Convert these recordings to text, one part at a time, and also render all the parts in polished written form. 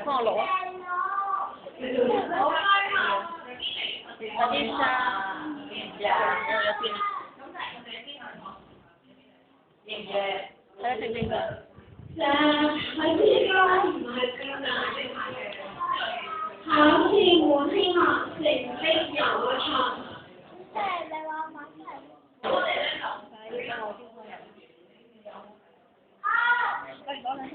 放楼。我啲沙，有邊？睇下清唔清㗎？考試滿希望成績有創。即係你話買出嚟。喂，攞兩張。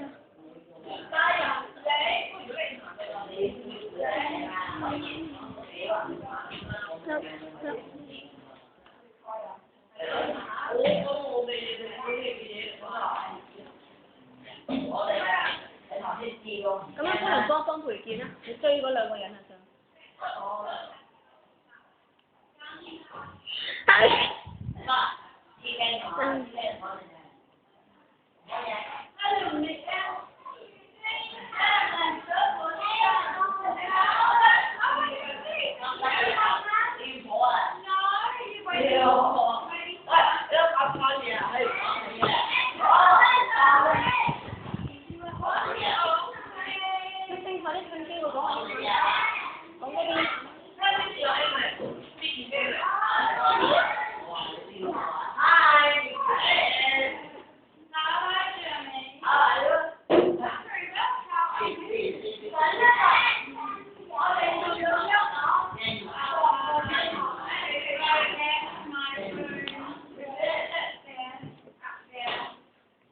咁樣可能幫培健啦，你追嗰兩個人啊上。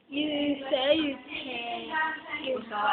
越寫越斜，冇所謂。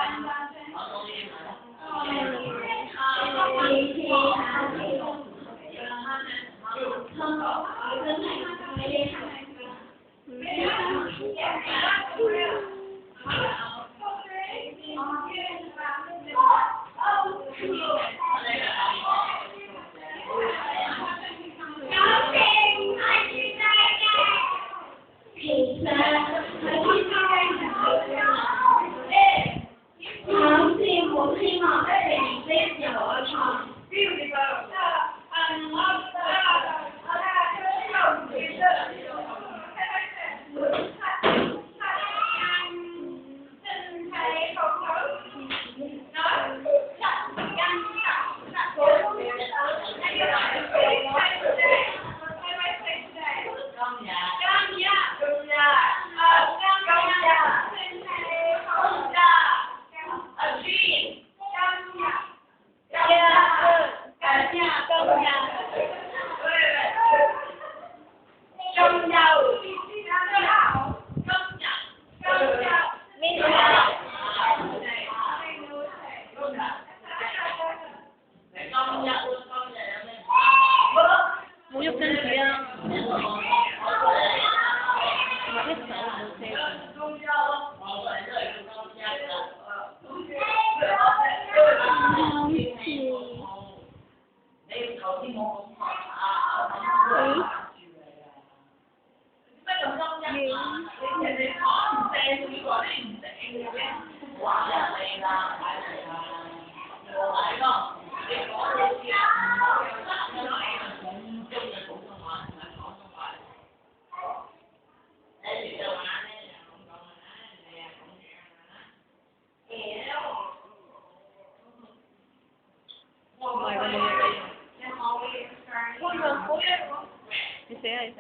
啊？你寫？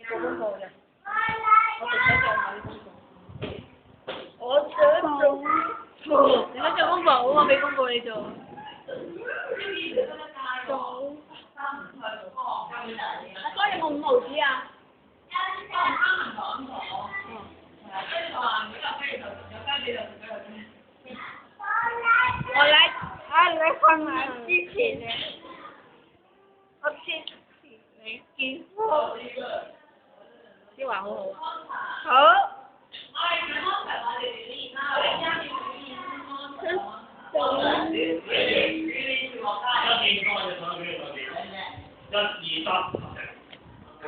做功課嘅。我哋寫上網功課。我想做。你想做功課，好我俾功課你做。做。阿哥有冇5毫紙啊？我來啊！來看下之前嘅，我先你見過，啲話好好啊。好。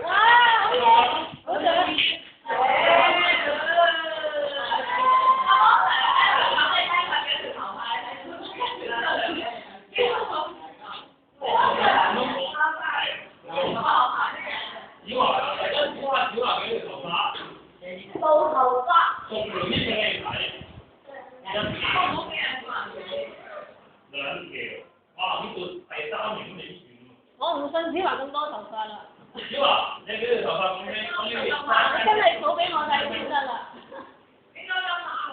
哇！好嘢，好嘢。冇頭髮。我唔信子華咁多頭髮啦。子華，你幾條頭髮咁咩？你真係數俾我睇先得啦。應該有5毫。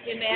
要未啊？